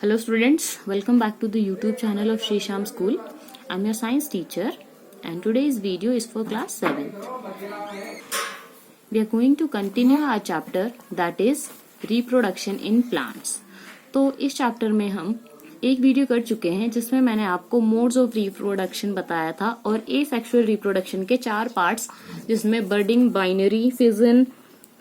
Hello students, welcome back to the YouTube channel of Shri Sham School. I'm your science teacher and today's video is for class 7th. We are going to continue our chapter that is reproduction in plants. तो इस chapter में हम एक video कर चुके हैं जिसमें मैंने आपको मोड्स ऑफ रिप्रोडक्शन बताया था और एसेक्सुअल रिप्रोडक्शन के 4 पार्ट्स जिसमें budding, binary, fission,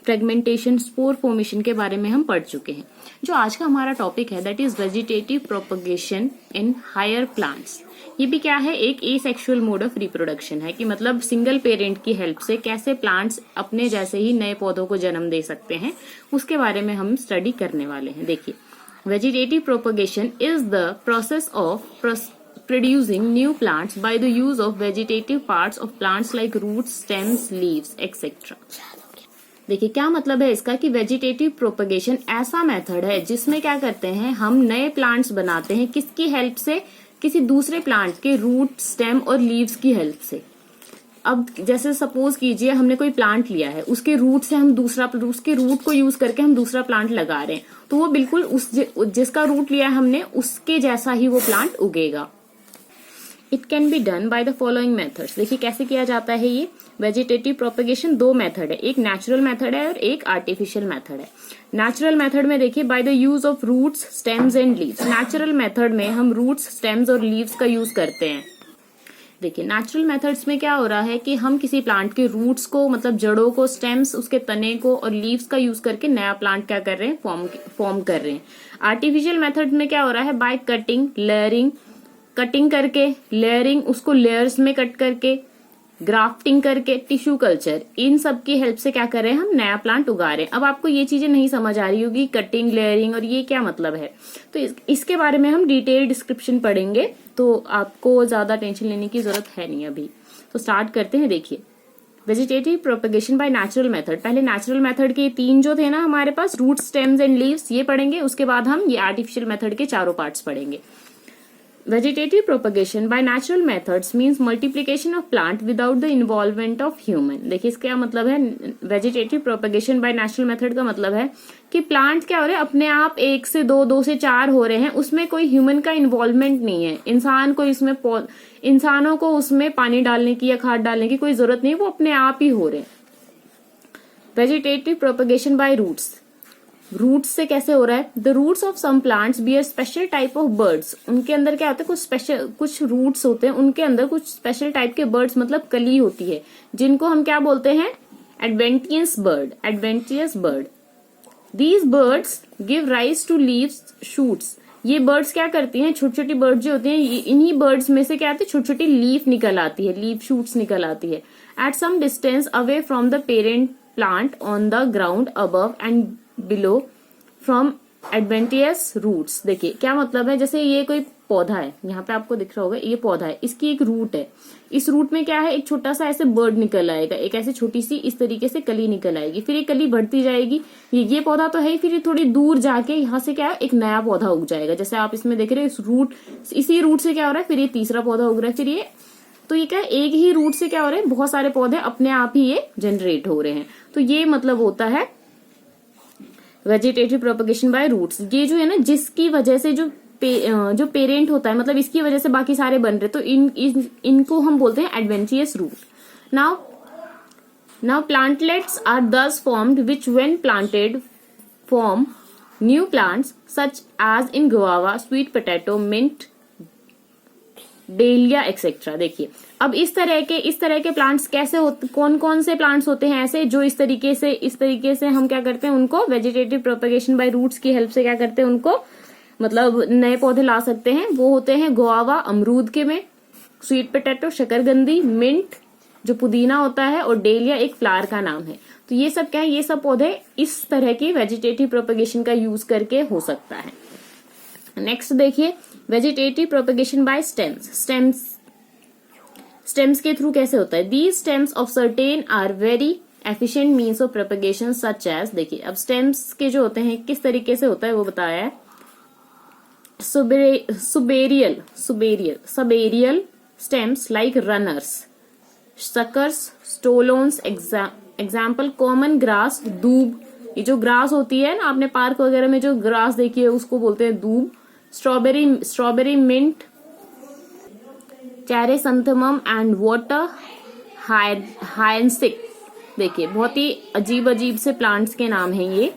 fragmentation, spore formation के बारे में हम पढ़ चुके हैं। जो आज का हमारा टॉपिक है that is vegetative propagation in higher plants. ये भी क्या है, एक एसेक्सुअल मोड ऑफ रिप्रोडक्शन है कि मतलब सिंगल पेरेंट की हेल्प से कैसे प्लांट्स अपने जैसे ही नए पौधों को जन्म दे सकते हैं, उसके बारे में हम स्टडी करने वाले हैं। देखिए, vegetative propagation is the process of producing new plants by the use of vegetative parts of plants like roots, stems, leaves, etc. देखिए क्या मतलब है इसका कि वेजिटेटिव प्रोपगेशन ऐसा मेथड है जिसमें क्या करते हैं, हम नए प्लांट्स बनाते हैं किसकी हेल्प से, किसी दूसरे प्लांट के रूट, स्टेम और लीव्स की हेल्प से। अब जैसे सपोज कीजिए हमने कोई प्लांट लिया है, उसके रूट से हम उसके रूट को यूज करके हम दूसरा प्लांट लगा रहे हैं, तो वो बिल्कुल जिसका रूट लिया है हमने उसके जैसा ही वो प्लांट उगेगा। It can be done by the following methods. देखिए कैसे किया जाता है ये वेजिटेटिव प्रोपगेशन। 2 मेथड है, एक नेचुरल मेथड है और एक आर्टिफिशियल मेथड है। नेचुरल मेथड में देखिए by the use of roots, stems and leaves. Natural method में हम रूट्स, स्टेम्स और लीव्स का यूज करते हैं। देखिए नेचुरल मेथड्स में क्या हो रहा है कि हम किसी प्लांट के रूट्स को मतलब जड़ों को, स्टेम्स उसके तने को और लीव्स का यूज करके नया प्लांट क्या कर रहे हैं, फॉर्म कर रहे हैं। आर्टिफिशियल मेथड में क्या हो रहा है, बाय कटिंग, लेयरिंग, कटिंग करके, लेयरिंग उसको लेयर्स में कट करके, ग्राफ्टिंग करके, टिश्यू कल्चर, इन सब की हेल्प से क्या कर रहे हैं, हम नया प्लांट उगा रहे हैं। अब आपको ये चीजें नहीं समझ आ रही होगी, कटिंग, लेयरिंग और ये क्या मतलब है, तो इसके बारे में हम डिटेल डिस्क्रिप्शन पढ़ेंगे, तो आपको ज्यादा टेंशन लेने की जरूरत है नहीं अभी। तो स्टार्ट करते हैं। देखिए vegetative propagation by natural method. पहले नेचुरल मेथड के 3 जो थे ना हमारे पास, रूट, स्टेम्स एंड लीव्स, ये पढ़ेंगे। उसके बाद हम ये आर्टिफिशियल मेथड के चारों पार्ट्स पढ़ेंगे। Vegetative propagation by natural methods means multiplication of plant without the involvement of human। देखिए इसका क्या मतलब है, vegetative propagation by natural method का मतलब है कि प्लांट क्या हो रहे हैं, अपने आप 1 से 2, 2 से 4 हो रहे हैं, उसमें कोई ह्यूमन का इन्वॉल्वमेंट नहीं है। इंसानों को उसमें पानी डालने की या खाद डालने की कोई जरूरत नहीं, वो अपने आप ही हो रहे हैं। Vegetative propagation by roots. Roots से कैसे हो रहा है, the roots of some plants bear special type of buds. उनके अंदर क्या होता है, कुछ रूट्स होते हैं, उनके अंदर कुछ स्पेशल टाइप के बर्ड्स मतलब कली होती है, जिनको हम क्या बोलते हैं, adventitious bud. These buds give rise to leaves, shoots. ये बर्ड्स क्या करती हैं, छोटी छोटी बर्ड जो होती हैं, इन्हीं बर्ड्स में से क्या आती है, छोटी छोटी लीफ निकल आती है, लीफ शूट्स निकल आती है at some distance away from the parent plant on the ground above and below from adventitious roots. देखिए क्या मतलब है, जैसे ये कोई पौधा है, यहाँ पे आपको दिख रहा होगा, ये पौधा है, इसकी एक रूट है, इस रूट में क्या है, एक छोटा सा ऐसे बर्ड निकल आएगा, एक ऐसे छोटी सी इस तरीके से कली निकल आएगी, फिर ये कली बढ़ती जाएगी, ये पौधा तो है, फिर ये थोड़ी दूर जाके यहाँ से क्या है, एक नया पौधा उग जाएगा। जैसे आप इसमें देख रहे हैं, इसी रूट से क्या हो रहा है, फिर ये तीसरा पौधा उग रहा है, फिर ये, तो ये क्या है, एक ही रूट से क्या हो रहा है, बहुत सारे पौधे अपने आप ही ये जनरेट हो रहे हैं। तो ये मतलब होता है वेजिटेटिव प्रोपगेशन बाय रूट्स। ये जो है ना, जिसकी वजह से जो पेरेंट होता है, मतलब इसकी वजह से बाकी सारे बन रहे, तो इनको हम बोलते हैं adventitious root. Now plantlets are thus formed which when planted form new plants such as in guava, sweet potato, mint, dahlia etcetera. देखिए अब इस तरह के प्लांट्स कैसे होते, कौन कौन से प्लांट्स होते हैं ऐसे जो इस तरीके से हम क्या करते हैं, उनको वेजिटेटिव प्रोपगेशन बाय रूट्स की हेल्प से क्या करते हैं, उनको मतलब नए पौधे ला सकते हैं। वो होते हैं गुआवा, अमरूद के में, स्वीट पोटैटो, शकरकंदी, मिंट जो पुदीना होता है, और डेलिया एक फ्लावर का नाम है। तो ये सब क्या है, ये सब पौधे इस तरह की वेजिटेटिव प्रोपगेशन का यूज करके हो सकता है। नेक्स्ट देखिए वेजिटेटिव प्रोपगेशन बाय स्टेम्स के थ्रू कैसे होता है। These stems of certain are very efficient means of propagation such as. देखिए अब स्टेम्स के जो होते हैं किस तरीके से होता है वो बताया है। Subaerial stems like runners, suckers, stolons, example common grass, दूब। ये जो ग्रास होती है ना, आपने पार्क वगैरह में जो ग्रास देखी है उसको बोलते हैं दूब। Strawberry mint, chrysanthemum and water hyacinth. देखिए बहुत ही अजीब अजीब से प्लांट्स के नाम हैं ये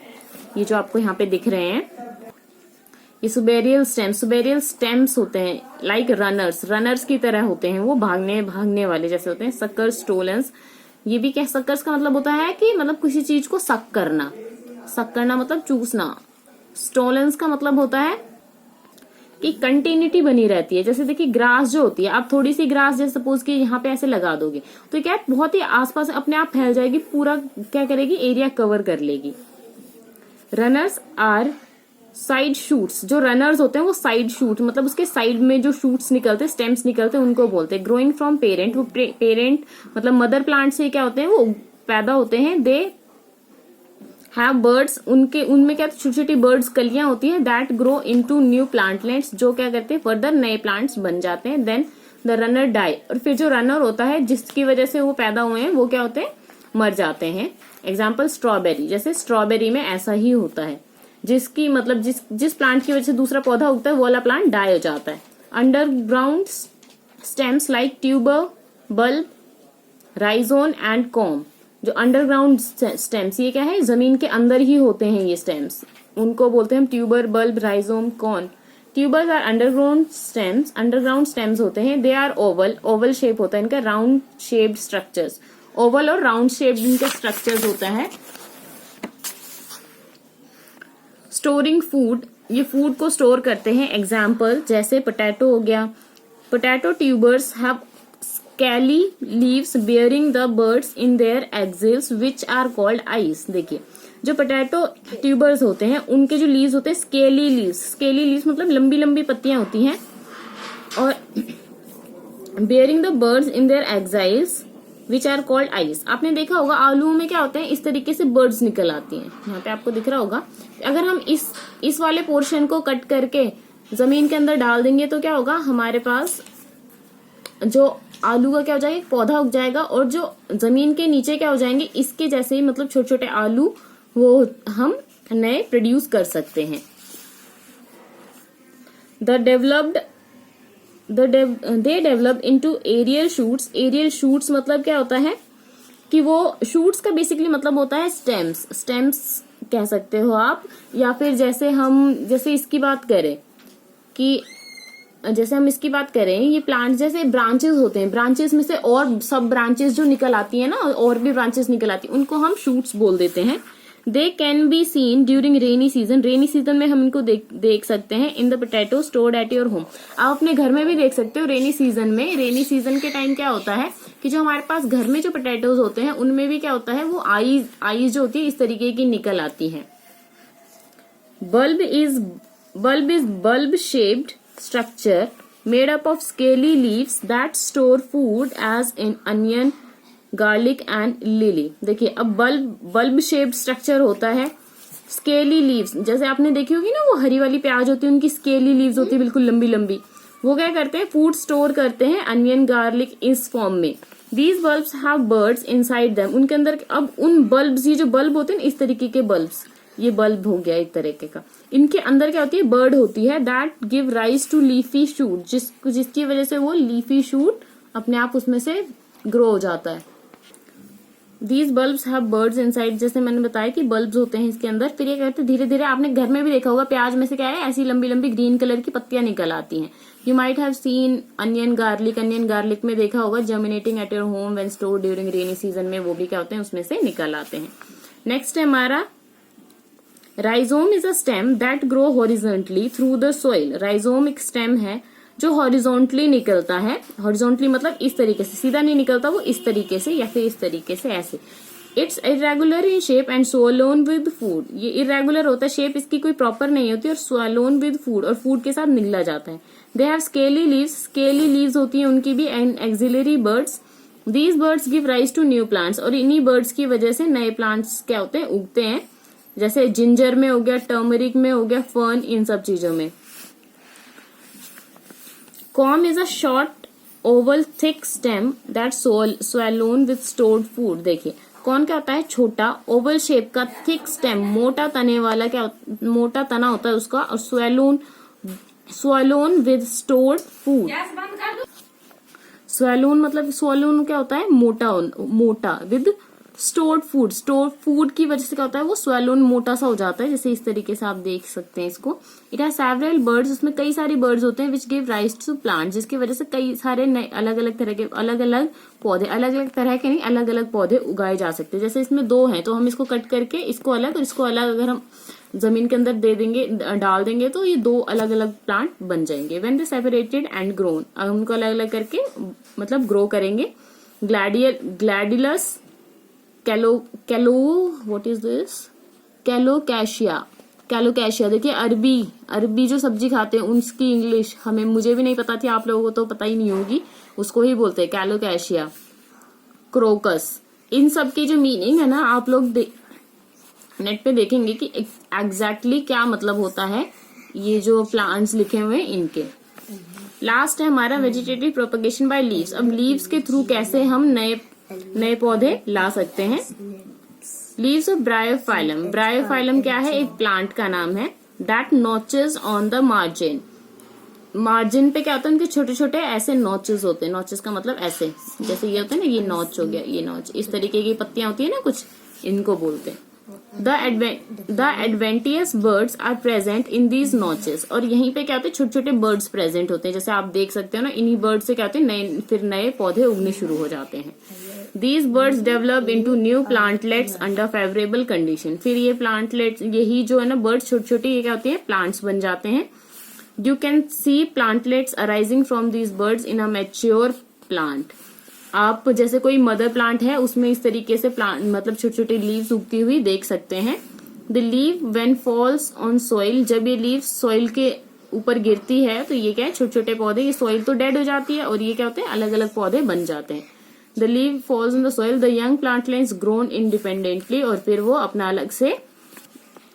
जो आपको यहाँ पे दिख रहे हैं। ये सुबेरियल स्टेम्स होते हैं, लाइक रनर्स की तरह होते हैं, वो भागने वाले जैसे होते हैं। सक्कर स्टोलेंस, ये भी क्या, सक्कर्स का मतलब होता है कि मतलब किसी चीज को सक करना मतलब चूसना। स्टोलेंस का मतलब होता है कि कंटिन्यूटी बनी रहती है। जैसे देखिए ग्रास जो होती है, आप थोड़ी सी ग्रास जैसे सपोज कि यहाँ पे ऐसे लगा दोगे तो क्या बहुत ही आसपास अपने आप फैल जाएगी, पूरा क्या करेगी, एरिया कवर कर लेगी। रनर्स आर साइड शूट्स, जो रनर्स होते हैं वो साइड शूट मतलब उसके साइड में जो शूट्स निकलते हैं, स्टेम्स निकलते हैं, उनको बोलते हैं। ग्रोइंग फ्रॉम पेरेंट, वो पेरेंट मतलब मदर प्लांट से क्या होते हैं, वो पैदा होते हैं। दे हैव बर्ड्स, उनमें क्या छोटी छोटी बर्ड्स कलियां होती हैं। That grow into new plantlets, जो क्या करते हैं फर्दर नए प्लांट्स बन जाते हैं। देन द रनर डाई, और फिर जो रनर होता है जिसकी वजह से वो पैदा हुए हैं वो क्या होते हैं, मर जाते हैं। एग्जाम्पल स्ट्रॉबेरी, जैसे स्ट्रॉबेरी में ऐसा ही होता है, जिसकी मतलब जिस प्लांट की वजह से दूसरा पौधा उगता है वो वाला प्लांट डाई हो जाता है। Underground stems like tuber, bulb, rhizome and corm, जो अंडरग्राउंड स्टेम्स, ये क्या है, जमीन के अंदर ही होते हैं ये स्टेम्स, उनको बोलते हैं हम tuber, bulb, rhizome, corm. Tubers are underground stems होते हैं। दे आर ओवल शेप होता है इनका, राउंड शेप्ड स्ट्रक्चर्स, ओवल और राउंड शेप्ड इनका स्ट्रक्चर्स होता है। स्टोरिंग फूड, ये फूड को स्टोर करते हैं। एग्जाम्पल जैसे पोटैटो हो गया, potato tubers have scaly leaves bearing the buds in their axils which are called eyes. देखिए जो पोटैटो ट्यूबर्स होते हैं उनके जो लीव्स होते हैं स्केली लीव्स मतलब लंबी लंबी पत्तियां होती हैं, और bearing the buds in their axils which are called eyes. आपने देखा होगा आलू में क्या होता है, इस तरीके से बर्ड्स निकल आती हैं, यहाँ पे आपको दिख रहा होगा। अगर हम इस वाले पोर्शन को कट करके जमीन के अंदर डाल देंगे तो क्या होगा, हमारे पास जो आलू का क्या हो जाएगा, पौधा उग जाएगा, और जो जमीन के नीचे क्या हो जाएंगे, इसके जैसे ही मतलब छोटे छोटे आलू वो हम नए प्रोड्यूस कर सकते हैं। They develop into aerial shoots मतलब क्या होता है कि वो शूट्स का बेसिकली मतलब होता है स्टेम्स कह सकते हो आप, या फिर जैसे इसकी बात करें कि जैसे हम इसकी बात करें, ये प्लांट जैसे ब्रांचेस होते हैं, ब्रांचेस में से और सब ब्रांचेस जो निकल आती है ना, और भी ब्रांचेस निकल आती है, उनको हम शूट्स बोल देते हैं। They can be seen during rainy season में हम इनको देख सकते हैं। In the potato stored at your home, आप अपने घर में भी देख सकते हो रेनी सीजन के टाइम क्या होता है कि जो हमारे पास घर में जो पोटैटोज होते हैं उनमें भी क्या होता है, वो आईज जो होती है इस तरीके की निकल आती है। Bulb is bulb shaped structure made up of scaly leaves that store food as in onion, garlic and lily। देखिए अब बल्ब शेप्ड स्ट्रक्चर होता है। स्केली लीव्स, जैसे आपने देखी होगी ना वो हरी वाली प्याज होती है, उनकी स्केली लीव्स होती है बिल्कुल लंबी लंबी, वो क्या करते हैं, फूड स्टोर करते हैं अनियन, गार्लिक इस फॉर्म में। These bulbs have birds inside them, उनके अंदर अब उन बल्ब्स, ये जो बल्ब होते हैं इस तरीके के बल्ब्स, ये बल्ब हो गया एक तरीके का, इनके अंदर क्या होती है, बर्ड होती है। That give rise to leafy shoot, जिसकी वजह से वो लीफी शूट अपने आप उसमें से ग्रो हो जाता है। These bulbs have birds inside, जैसे मैंने बताया कि बल्ब्स होते हैं इसके अंदर। फिर ये कहते हैं धीरे धीरे, आपने घर में भी देखा होगा प्याज में से क्या है, ऐसी लंबी लंबी ग्रीन कलर की पत्तियां निकल आती हैं। You might have seen onion garlic में देखा होगा, germinating at your home when stored during rainy season में, वो भी क्या होते हैं उसमें से निकल आते हैं। नेक्स्ट है हमारा rhizome is a stem that grow horizontally through the soil. Rhizome एक स्टेम है जो हॉरिजॉन्टली निकलता है, हॉरिजॉन्टली मतलब इस तरीके से, सीधा नहीं निकलता, वो इस तरीके से या फिर इस तरीके से ऐसे। It's irregular in shape and swollen with food, ये इरेगुलर होता है, शेप इसकी कोई प्रॉपर नहीं होती, और स्वोलोन विद फूड, और फूड के साथ निगला जाता है। दे हैव स्केली लीव्स होती हैं उनकी भी, and axillary buds. These buds give rise to new plants, और इन्हीं बर्ड्स की वजह से नए प्लांट्स क्या होते हैं, उगते हैं, जैसे जिंजर में हो गया, टर्मरिक में हो गया, फर्न, इन सब चीजों में। Corn is a short oval thick stem that swollen with stored food. देखिए कॉर्न क्या होता है, छोटा ओवल शेप का थिक स्टेम, मोटा तने वाला, क्या मोटा तना होता है उसका, और स्वैलोन स्वैलोन विद स्टोर्ड फूड। स्वैलोन मतलब स्वैलोन क्या होता है, मोटा मोटा, विद स्टोर्ड फूड की वजह से क्या होता है, वो स्वैलोन मोटा सा हो जाता है, जैसे इस तरीके से आप देख सकते हैं इसको। इट हैज सेवरल बर्ड्स, उसमें कई सारे बर्ड्स होते हैं, which give rise to plant, जिसकी वजह से कई सारे नए अलग अलग तरह के अलग अलग पौधे, अलग अलग तरह के नहीं, अलग अलग पौधे उगाए जा सकते हैं। जैसे इसमें दो हैं तो हम इसको कट करके इसको अलग और इसको अलग अगर हम जमीन के अंदर दे देंगे, डाल देंगे, तो ये दो अलग अलग प्लांट बन जाएंगे। When they separated and grown, उनको अलग अलग करके मतलब ग्रो करेंगे। ग्लैडिलस व्हाट इज दिस, कैलोकैशिया। देखिए अरबी जो सब्जी खाते हैं उसकी इंग्लिश मुझे भी नहीं पता थी, आप लोगों को तो पता ही नहीं होगी, उसको ही बोलते हैं कैलोकैशिया। क्रोकस, इन सब की जो मीनिंग है ना, आप लोग नेट पे देखेंगे कि एग्जैक्टली क्या मतलब होता है ये जो प्लांट्स लिखे हुए हैं इनके। लास्ट है हमारा वेजिटेटिव प्रोपगेशन बाय लीव्स। अब लीव्स के थ्रू कैसे हम नए पौधे ला सकते हैं। लीव्स ऑफ ब्रायोफाइलम, ब्रायोफाइलम क्या है, एक प्लांट का नाम है। That notches on the margin पे क्या होता है, उनके छोटे छोटे ऐसे नॉचेस होते हैं। नॉचेस का मतलब ऐसे, जैसे ये होता है ना, ये नॉच हो गया, ये नॉच, इस तरीके की पत्तियां होती है ना कुछ, इनको बोलते हैं। The adventitious buds are present in these notches, और यहीं पे क्या होते हैं, छोटे छोटे बर्ड्स प्रेजेंट होते हैं, जैसे आप देख सकते हो ना, इन्हीं बर्ड से क्या होते हैं, नए पौधे उगने शुरू हो जाते हैं। These birds develop into new plantlets under favorable condition। फिर ये प्लांटलेट्स, यही जो है ना बर्ड्स छोटी छोटी, ये क्या होती है, प्लांट्स बन जाते हैं। You can see plantlets arising from these birds in a mature plant। आप जैसे कोई मदर प्लांट है उसमें इस तरीके से प्लांट मतलब छोटी छोटी लीव्स उगती हुई देख सकते हैं। The leaf when falls on soil, जब ये लीव सॉइल के ऊपर गिरती है तो ये क्या है, छोटे छोटे पौधे, ये सॉइल तो डेड हो जाती है और ये क्या होते हैं, अलग अलग पौधे बन जाते हैं। The leaf falls in the soil, the young plantlets grown independently, और फिर वो अपना अलग से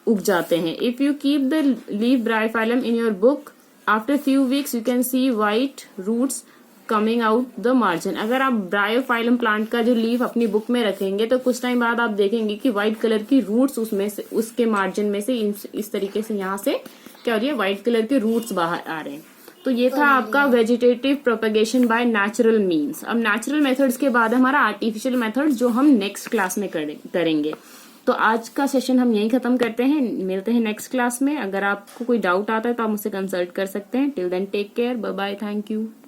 उग जाते हैं। If you keep the leaf bryophyllum in your book, after few weeks you can see white roots coming out the margin। अगर आप ब्रायोफाइलम प्लांट का जो लीफ अपनी बुक में रखेंगे तो कुछ टाइम बाद आप देखेंगे कि व्हाइट कलर की रूट्स उसमें से, उसके मार्जिन में से इस तरीके से यहाँ से क्या हो रही है, व्हाइट कलर के रूट्स बाहर आ रहे हैं। तो ये था आपका vegetative propagation by natural means. अब नेचुरल मेथड्स के बाद हमारा आर्टिफिशियल मेथड, जो हम नेक्स्ट क्लास में करेंगे। तो आज का सेशन हम यहीं खत्म करते हैं, मिलते हैं नेक्स्ट क्लास में। अगर आपको कोई डाउट आता है तो आप मुझसे कंसल्ट कर सकते हैं। Till then take care, bye bye, thank you.